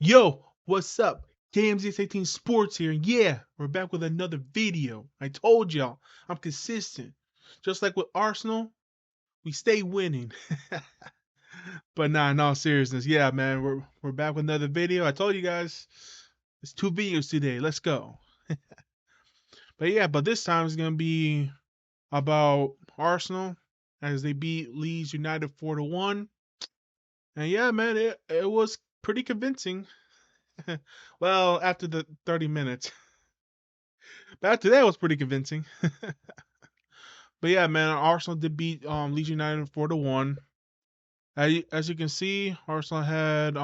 Yo, what's up? KMZ18 Sports here. Yeah, we're back with another video. I told y'all, I'm consistent. Just like with Arsenal, we stay winning. But nah, in all seriousness, yeah, man, we're back with another video. I told you guys, it's 2 videos today. Let's go. But yeah, but this time it's gonna be about Arsenal as they beat Leeds United 4-1. And yeah, man, it was pretty convincing. Well, after the 30 minutes. That today was pretty convincing. But yeah, man, Arsenal did beat Leeds United 4-1. As you can see, Arsenal had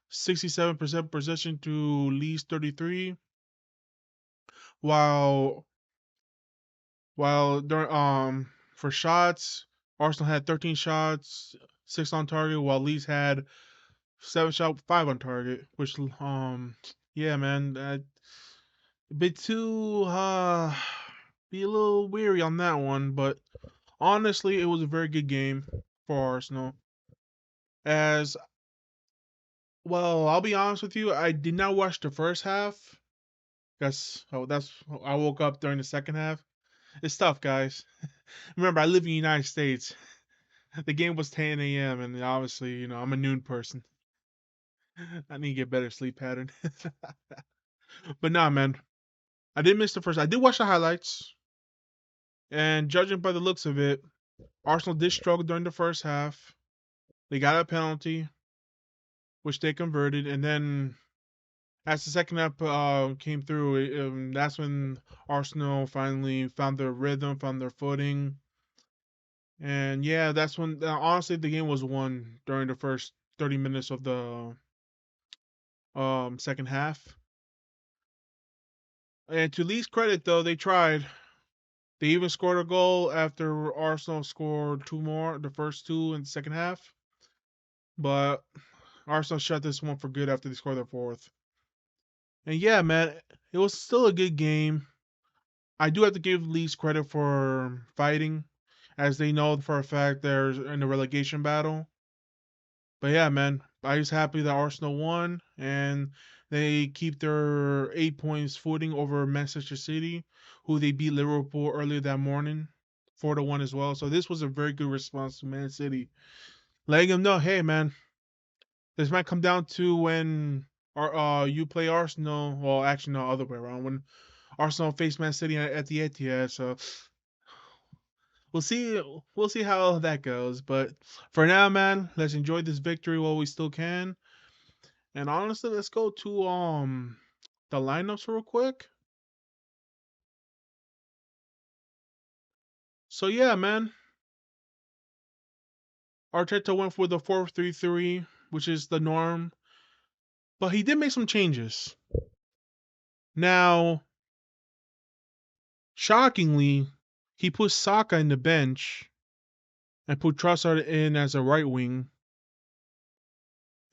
67% possession to Leeds 33, while during for shots, Arsenal had 13 shots, 6 on target, while Leeds had 7 shots, 5 on target, which yeah, man, a bit too be a little weary on that one, but honestly, it was a very good game for Arsenal. As well, I'll be honest with you, I did not watch the first half. That's I woke up during the second half. It's tough, guys. Remember, I live in the United States. The game was 10 a.m. and obviously, I'm a noon person. I need to get better sleep pattern. But nah, man, I did miss the first. I did watch the highlights, and judging by the looks of it, Arsenal did struggle during the first half. They got a penalty, which they converted, and then as the second half came through, that's when Arsenal finally found their rhythm, found their footing, and yeah, that's when honestly the game was won during the first 30 minutes of the second half. And to Lee's credit, though, they tried. They even scored a goal after Arsenal scored two more, the first two in the second half. But Arsenal shut this one for good after they scored their fourth. And yeah, man, it was still a good game. I do have to give Leeds credit for fighting, as they know for a fact they're in a relegation battle. But yeah, man, I was happy that Arsenal won and they keep their 8 points footing over Manchester City, who they beat Liverpool earlier that morning, 4-1 as well. So this was a very good response to Man City, letting them know, hey, man, this might come down to when you play Arsenal. Well, actually, no, other way around. When Arsenal face Man City at the Etihad. So we'll see. We'll see how that goes. But for now, man, let's enjoy this victory while we still can. And honestly, let's go to the lineups real quick. So yeah, man, Arteta went for the 4-3-3, which is the norm, but he did make some changes. Now, shockingly, he put Saka in the bench and put Trossard in as a right wing.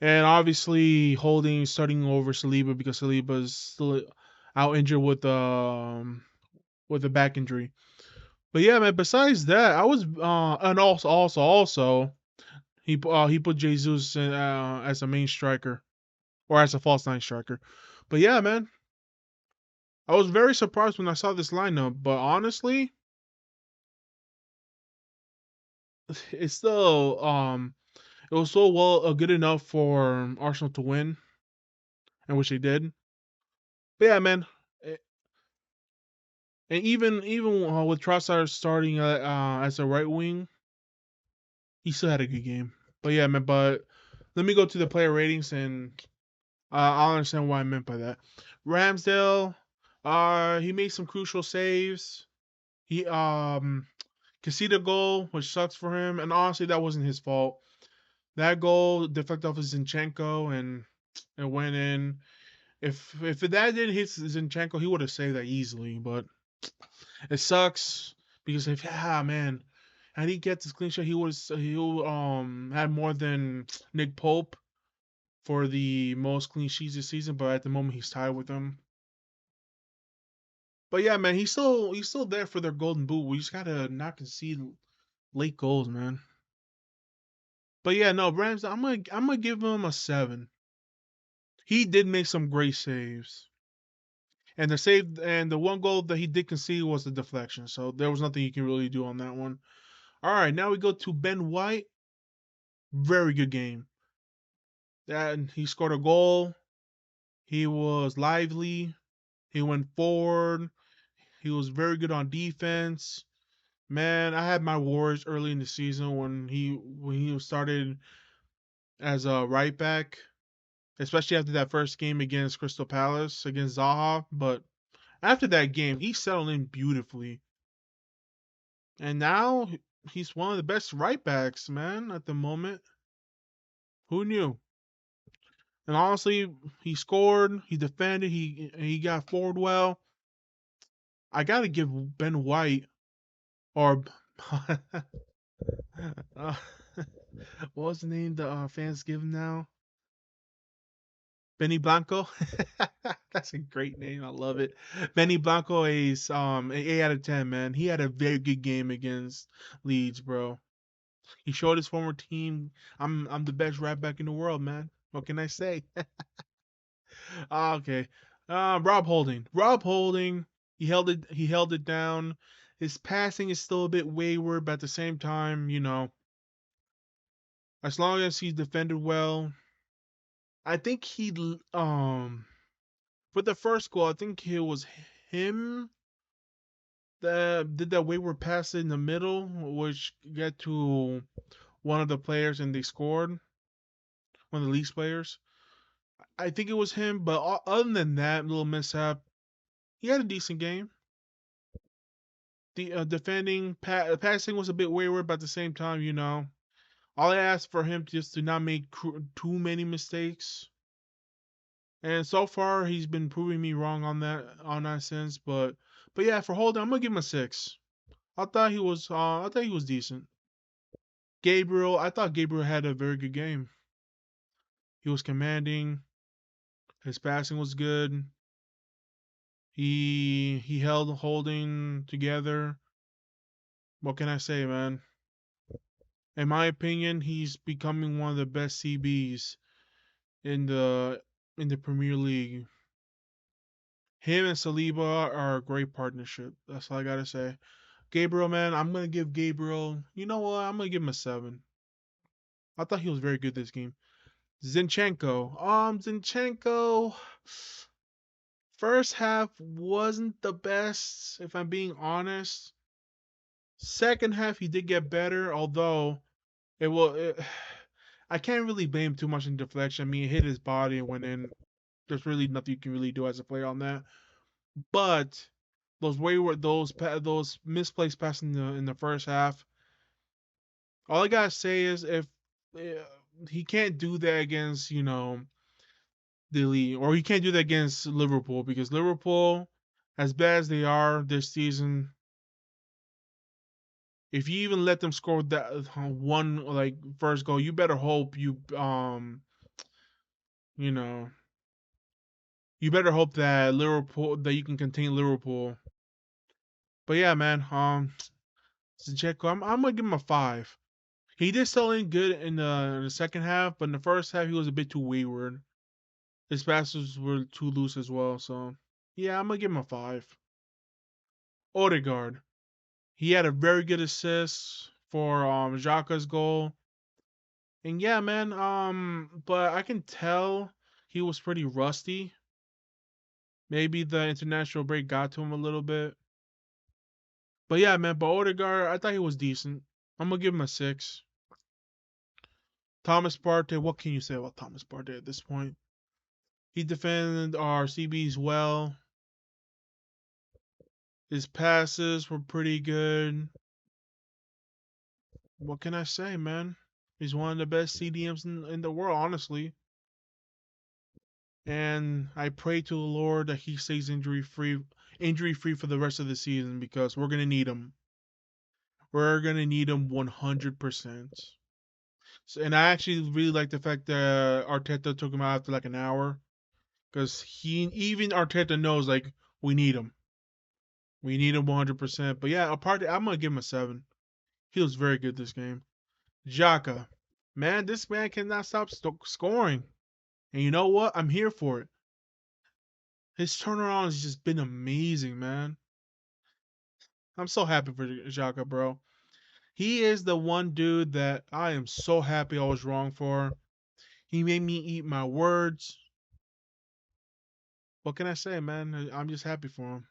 And obviously starting over Saliba because Saliba's still out injured with a back injury. But yeah, man. Besides that, I was and also he put Jesus as a main striker or as a false nine striker. But yeah, man, I was very surprised when I saw this lineup. But honestly, it's still it was so good enough for Arsenal to win, and which they did. But yeah, man, and even with Trossard starting as a right wing, he still had a good game. But yeah, man. But let me go to the player ratings, and I'll understand what I meant by that. Ramsdale, he made some crucial saves. He conceded a goal, which sucks for him, and honestly, that wasn't his fault. That goal deflected off of Zinchenko, and it went in. If that didn't hit Zinchenko, he would have saved that easily. But it sucks because if man, had he get this clean shot, he had more than Nick Pope for the most clean sheets this season. But at the moment, he's tied with him. But yeah, man, he's still there for their golden boot. We just gotta not concede late goals, man. But yeah, no, Rams. I'm gonna give him a 7. he did make some great saves. And the one goal that he did concede was the deflection. So there was nothing you can really do on that one. All right, now we go to Ben White. Very good game. That he scored a goal. He was lively. He went forward. He was very good on defense. Man, I had my worries early in the season when he started as a right back, especially after that first game against Crystal Palace against Zaha. But after that game, he settled in beautifully, and now he's one of the best right backs, man, at the moment. Who knew? And honestly, he scored, he defended, he got forward well. I gotta give Ben White or uh, what was the name the fans give him now? Benny Blanco. That's a great name. I love it. Benny Blanco is an 8 out of 10, man. He had a very good game against Leeds, bro. He showed his former team I'm the best right back in the world, man. What can I say? Okay. Rob Holding. Rob Holding. He held it down. His passing is still a bit wayward, but at the same time, as long as he's defended well, I think for the first goal, I think it was him that did that wayward pass in the middle, which got to one of the players and they scored. One of the Leeds players. I think it was him, but other than that little mishap, he had a decent game. The passing was a bit wayward, but at the same time, all I asked for him just to not make too many mistakes. And so far, he's been proving me wrong on that sense. But yeah, for Holden, I'm gonna give him a 6. I thought he was decent. I thought Gabriel had a very good game. He was commanding. His passing was good. He held Holding together. What can I say, man? In my opinion, he's becoming one of the best CBs in the Premier League. Him and Saliba are a great partnership. That's all I gotta say. Gabriel, man, I'm gonna give Gabriel. You know what? I'm gonna give him a 7. I thought he was very good this game. Zinchenko. First half wasn't the best, if I'm being honest. Second half he did get better, although it will. I can't really blame too much in deflection. I mean, it hit his body and went in. There's really nothing you can really do as a player on that. But those misplaced passes in the first half. All I gotta say is if uh, he can't do that against the league, or he can't do that against Liverpool because Liverpool, as bad as they are this season, if you even let them score that one like first goal, you better hope you know you better hope that you can contain Liverpool. But yeah, man, Zinchenko, I'm gonna give him a 5. He did still in good in the second half, but in the first half he was a bit too wayward. His passes were too loose as well. So yeah, I'm gonna give him a 5. Odegaard, he had a very good assist for Xhaka's goal. And yeah, man, but I can tell he was pretty rusty. Maybe the international break got to him a little bit. But yeah, man, but Odegaard, I thought he was decent. I'm gonna give him a 6. Thomas Partey, what can you say about Thomas Partey at this point? He defended our CBs well. His passes were pretty good. What can I say, man? He's one of the best CDMs in the world, honestly. And I pray to the Lord that he stays injury free for the rest of the season because we're gonna need him. We're gonna need him 100%. So, and I actually really like the fact that Arteta took him out after like an hour because even Arteta knows like we need him. We need him 100%. But yeah, apart, I'm gonna give him a 7. He was very good this game. Xhaka, man, this man cannot stop scoring. And you know what? I'm here for it. His turnaround has just been amazing, man. I'm so happy for Xhaka, bro. He is the one dude that I am so happy I was wrong for. He made me eat my words. What can I say, man? I'm just happy for him.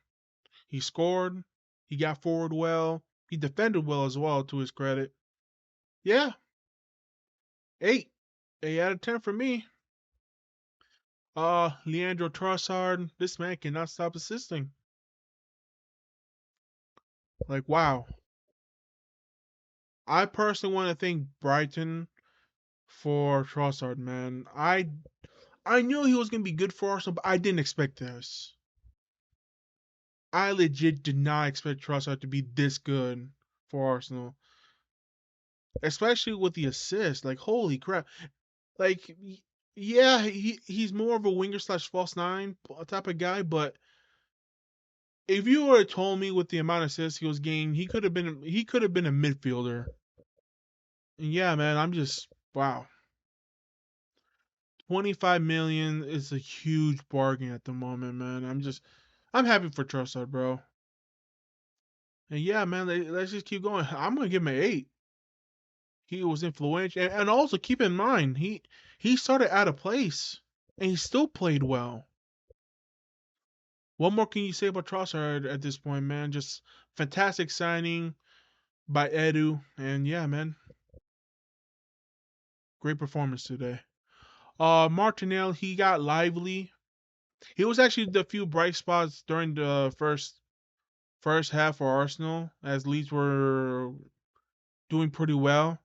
He scored. He got forward well. He defended well as well, to his credit. Yeah, 8. 8 out of 10 for me. Leandro Trossard, this man cannot stop assisting. Like, wow. I personally want to thank Brighton for Trossard, man. I knew he was gonna be good for Arsenal, but I didn't expect this. I legit did not expect Trossard to be this good for Arsenal, especially with the assist. Like, holy crap! Like, yeah, he's more of a winger slash false nine type of guy, but if you would have told me with the amount of assists he was getting, he could have been a midfielder. And yeah, man, I'm just wow. 25 million is a huge bargain at the moment, man. I'm happy for Trossard, bro. And yeah, man, let's just keep going. I'm gonna give him an 8. He was influential, and also keep in mind he started out of place, and he still played well. What more can you say about Trossard at this point, man? Just fantastic signing by Edu, and yeah, man, great performance today. Martinelli, he got lively. He was actually the few bright spots during the first half for Arsenal, as Leeds were doing pretty well.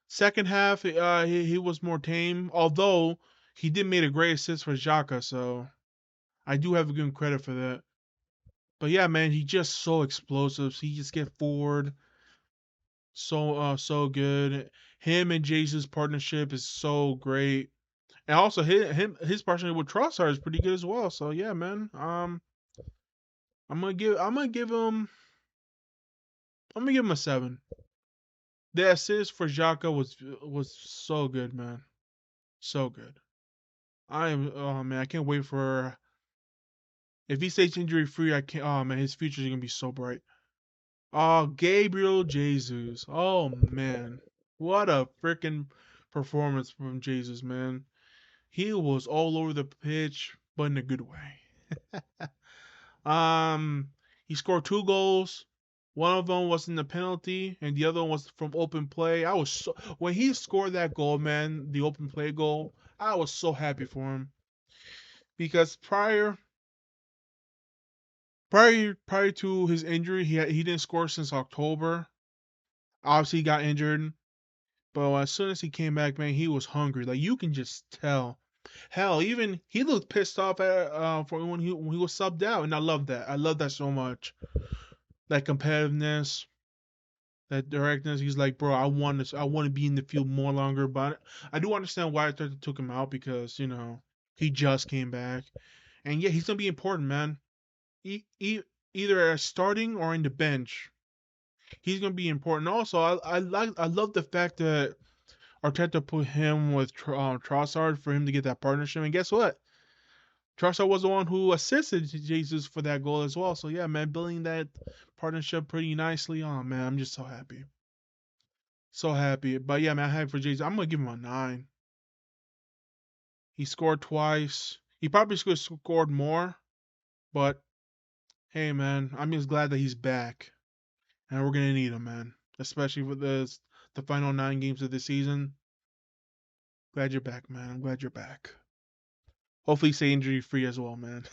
Second half, he was more tame, although he did make a great assist for Xhaka, so I do have to give him credit for that. But yeah, man, he just so explosive. He just get forward so good. Him and Jesus' partnership is so great, and also his partnership with Trossard is pretty good as well. So yeah, man. I'm gonna give him a 7. The assist for Xhaka was so good, man. So good. Oh man, I can't wait for if he stays injury free. I can't. Oh man, his future is gonna be so bright. Oh, Gabriel Jesus. Oh man, what a freaking performance from Jesus, man. He was all over the pitch, but in a good way. um, he scored 2 goals. One of them was in the penalty, and the other one was from open play. When he scored that goal, man, the open play goal. I was so happy for him because prior to his injury, he didn't score since October. Obviously, he got injured, but as soon as he came back, man, he was hungry. Like you can just tell. Hell, even he looked pissed off at for when he was subbed out, and I love that. I love that so much. That competitiveness, that directness. He's like, bro, I want to be in the field more longer. But I do understand why I took him out because he just came back, and yeah, he's gonna be important, man. E- e- Either as starting or in the bench, he's gonna be important. Also, I love the fact that Arteta put him with Trossard for him to get that partnership. And guess what? Trossard was the one who assisted Jesus for that goal as well. So yeah, man, building that partnership pretty nicely. Oh man, I'm just so happy, so happy. But yeah, man, I'm happy for Jesus. I'm gonna give him a 9. He scored twice. He probably should have scored more, but hey, man, I'm just glad that he's back, and we're gonna need him, man, especially for the final 9 games of the season. Glad you're back, man. I'm glad you're back. Hopefully, stay injury free as well, man.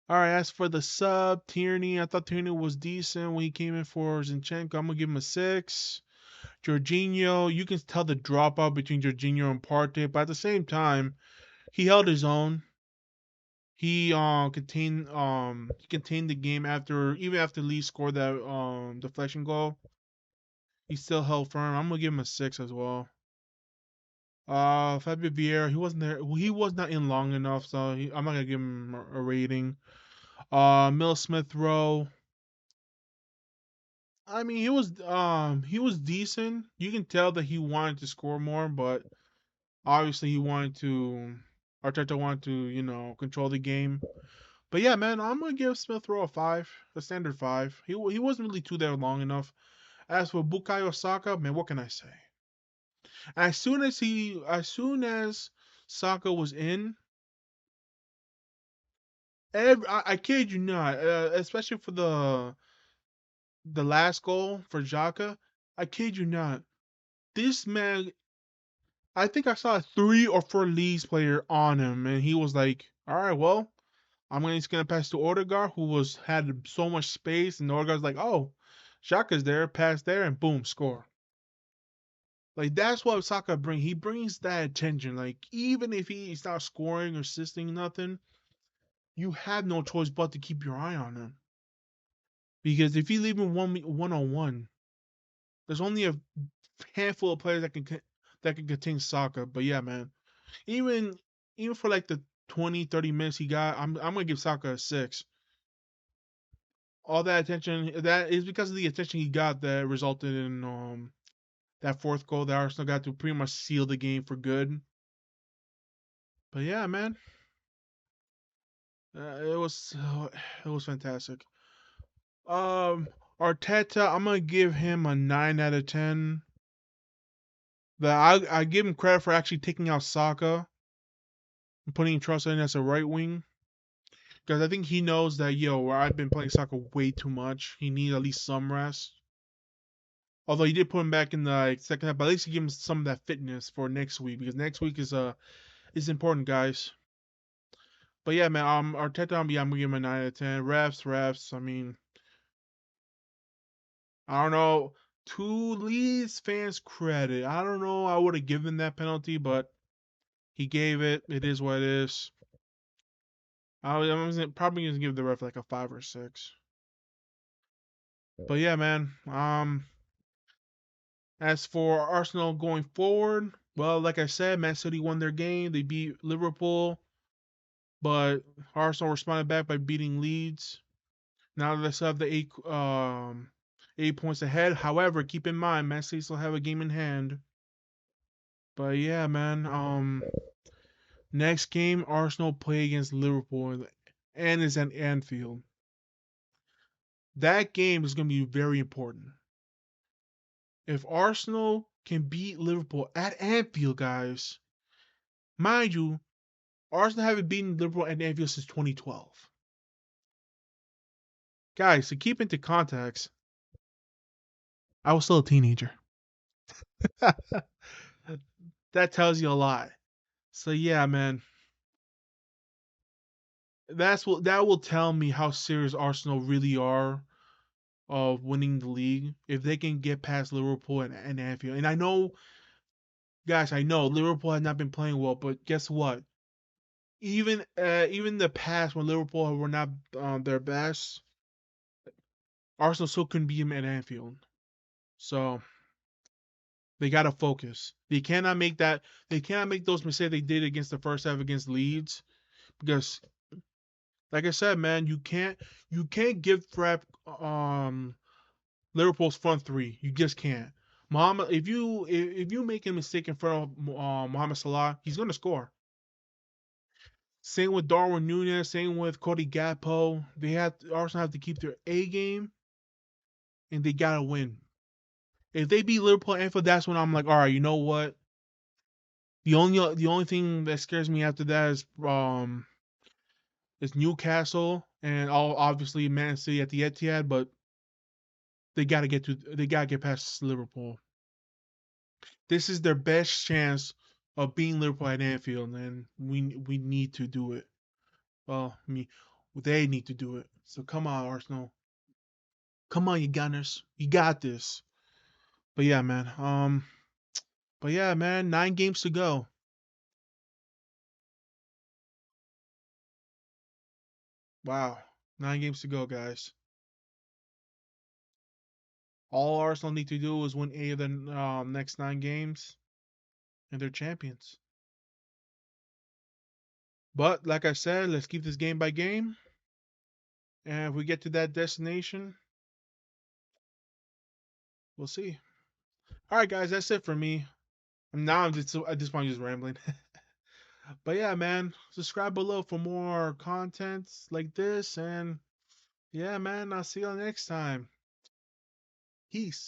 All right, as for the sub, Tierney, I thought Tierney was decent when he came in for Zinchenko. I'm gonna give him a 6. Jorginho, you can tell the dropout between Jorginho and Partey, but at the same time, he held his own. He contained the game after Lee scored that deflection goal. He still held firm. I'm gonna give him a 6 as well. Fabio Vieira, he wasn't there. He was not in long enough, so I'm not gonna give him a rating. Mill Smith Rowe. I mean, he was decent. You can tell that he wanted to score more, but Obviously, Arteta wanted to, control the game. But yeah, man, I'm gonna give Smith Rowe a five, a standard five. He wasn't really too there long enough. As for Bukayo Saka, man, what can I say? As soon as Saka was in, I kid you not, especially for the last goal for Xhaka, I kid you not. This man, I think I saw a 3 or 4 Leeds player on him, and he was like, "All right, well, just gonna pass to Odegaard, who was had so much space, and Odegaard's like, oh, Xhaka's there, pass there, and boom, score." Like that's what Saka brings. He brings that attention. Like even if he's not scoring or assisting nothing, you have no choice but to keep your eye on him. Because if you leave him one on one, there's only a handful of players that can contain Saka. But yeah, man, even even for like the 20-30 minutes he got, I'm gonna give Saka a six. All that attention, that is because of the attention he got that resulted in that fourth goal that Arsenal got to pretty much seal the game for good. But yeah, man, it was it was fantastic. Um, Arteta, I'm gonna give him a 9 out of 10. I give him credit for actually taking out Saka and putting trust in as a right wing, because I think he knows that where I've been playing Saka way too much. He needs at least some rest. Although he did put him back in the second half, but at least he gave him some of that fitness for next week, because next week is important, guys. But yeah, man, Arteta, yeah, I'm gonna give him a 9 out of 10. Refs. I mean, I don't know. To Leeds fans' credit, I don't know. I would have given that penalty, but he gave it. It is what it is. Probably gonna give the ref like a 5 or 6. But yeah, man. As for Arsenal going forward, well, like I said, Man City won their game. They beat Liverpool, but Arsenal responded back by beating Leeds. Now they still have the 8 points ahead. However, keep in mind, Man City still have a game in hand. But yeah, man. Next game, Arsenal play against Liverpool, and is at Anfield. That game is going to be very important. If Arsenal can beat Liverpool at Anfield, guys, mind you, Arsenal haven't beaten Liverpool at Anfield since 2012. Guys, to keep into context, I was still a teenager. That tells you a lot. So yeah, man, that will tell me how serious Arsenal really are of winning the league if they can get past Liverpool and Anfield. And I know, guys, I know Liverpool has not been playing well, but guess what? Even the past when Liverpool were not their best, Arsenal still couldn't beat them at Anfield. So they gotta focus. They cannot make that. They cannot make those mistakes they did against the first half against Leeds, because, like I said, man, you can't give crap Liverpool's front three. You just can't. Muhammad, if you make a mistake in front of Mohamed Salah, he's gonna score. Same with Darwin Nunez. Same with Cody Gakpo. Arsenal have to keep their A game, and they gotta win. If they beat Liverpool at Anfield, that's when I'm like, all right, you know what? The only thing that scares me after that is Newcastle and all obviously Man City at the Etihad, but they gotta get past Liverpool. This is their best chance of beating Liverpool at Anfield, and we need to do it. Well, they need to do it. So come on, Arsenal. Come on, you Gunners. You got this. But yeah, man. But yeah, man. 9 games to go. Wow, 9 games to go, guys. All Arsenal need to do is win 8 of the next 9 games, and they're champions. But like I said, let's keep this game by game, and if we get to that destination, we'll see. All right, guys, that's it for me. Now I'm just at this point just rambling. But yeah, man, subscribe below for more contents like this, and yeah, man, I'll see you next time. Peace.